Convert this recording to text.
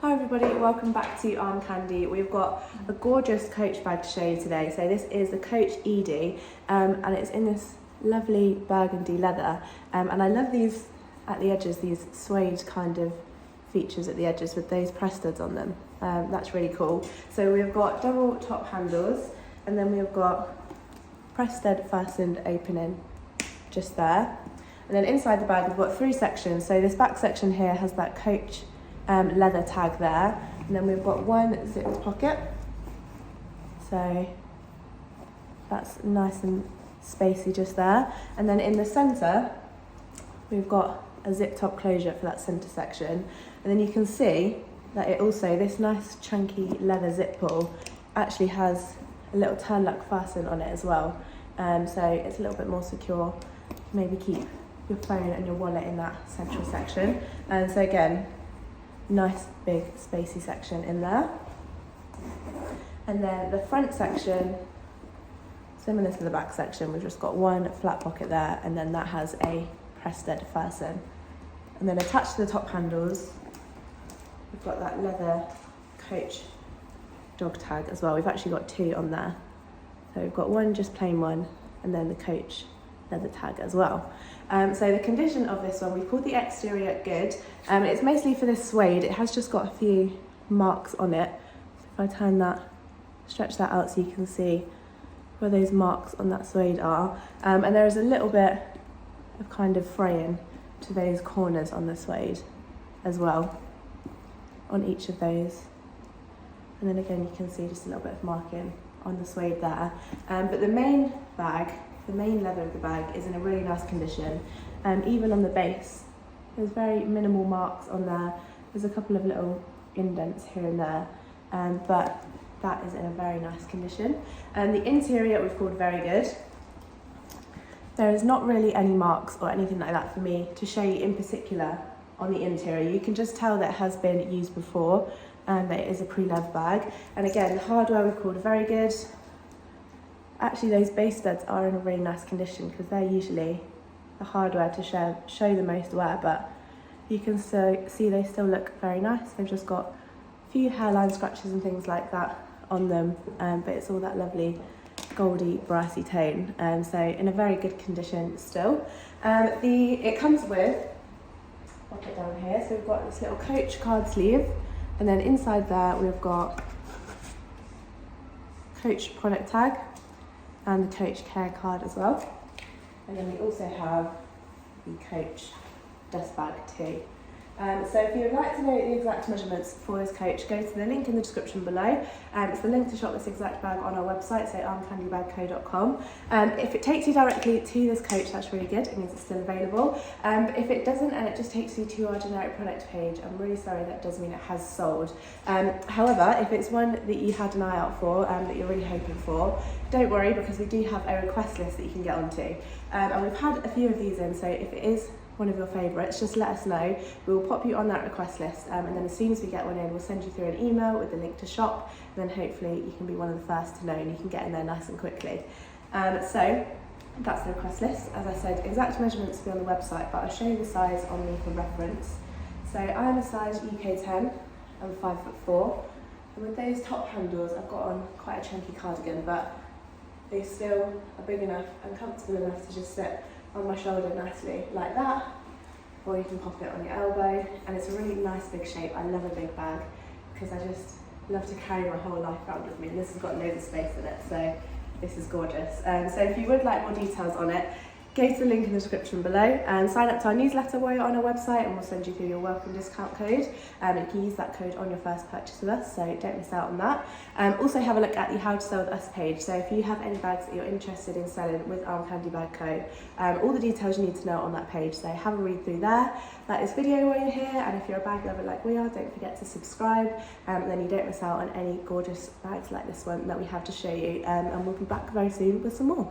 Hi everybody, welcome back to Armcandy. We've got a gorgeous Coach bag to show you today. So this is the Coach Edie and it's in this lovely burgundy leather. And I love these at the edges, these suede kind of features at the edges with those press studs on them. That's really cool. So we've got double top handles and then we've got press stud fastened opening just there. And then inside the bag we've got three sections. So this back section here has that Coach leather tag there, and then we've got one zipped pocket, so that's nice and spacey just there. And then in the centre we've got a zip top closure for that centre section, and then you can see that it also, this nice chunky leather zip pull actually has a little turn lock fasten on it as well, so it's a little bit more secure. Maybe keep your phone and your wallet in that central section. And so again, nice big spacey section in there. And then the front section, similar to the back section, we've just got one flat pocket there, and then that has a press stud fasten. And then attached to the top handles we've got that leather Coach dog tag as well. We've actually got two on there, so we've got one just plain one and then the Coach leather tag as well. So the condition of this one, we've called the exterior good. It's mostly for this suede. It has just got a few marks on it. So if I turn that, stretch that out so you can see where those marks on that suede are. And there is a little bit of kind of fraying to those corners on the suede as well, on each of those. And then again, you can see just a little bit of marking on the suede there. But the main bag, the main leather of the bag is in a really nice condition. Even on the base, there's very minimal marks on there. There's a couple of little indents here and there, but that is in a very nice condition. The interior we've called very good. There is not really any marks or anything like that for me to show you in particular on the interior. You can just tell that it has been used before and that it is a pre-loved bag. And again, the hardware we've called very good. Actually, those base studs are in a really nice condition because they're usually the hardware to show the most wear, but you can see they still look very nice. They've just got a few hairline scratches and things like that on them, but it's all that lovely goldy brassy tone, so in a very good condition still. It comes with, I'll put it down here, so we've got this little Coach card sleeve, and then inside there we've got Coach product tag and the Coach care card as well. And then we also have the Coach dust bag too. So if you would like to know the exact measurements for this Coach, go to the link in the description below. It's the link to shop this exact bag on our website, so armcandybagco.com. If it takes you directly to this Coach, that's really good. It means it's still available. But if it doesn't and it just takes you to our generic product page, I'm really sorry, that does mean it has sold. However, if it's one that you had an eye out for and that you're really hoping for, don't worry, because we do have a request list that you can get onto. And we've had a few of these in, so if it is one of your favourites, just let us know. We will pop you on that request list, and then as soon as we get one in, we'll send you through an email with the link to shop, and then hopefully you can be one of the first to know and you can get in there nice and quickly. So that's the request list. As I said, exact measurements will be on the website, but I'll show you the size on me for reference. So I am a size UK 10, I'm 5'4", and with those top handles I've got on quite a chunky cardigan, but they still are big enough and comfortable enough to just sit on my shoulder nicely like that, or you can pop it on your elbow, and it's a really nice big shape. I love a big bag because I just love to carry my whole life around with me, and this has got loads of space in it, so this is gorgeous. So if you would like more details on it, go to the link in the description below and sign up to our newsletter while you're on our website, and we'll send you through your welcome discount code. You can use that code on your first purchase with us, so don't miss out on that. Also have a look at the How to Sell With Us page. So if you have any bags that you're interested in selling with Armcandy Bag Co, all the details you need to know on that page, so have a read through there. Like this video while you're here, and if you're a bag lover like we are, don't forget to subscribe, and then you don't miss out on any gorgeous bags like this one that we have to show you, and we'll be back very soon with some more.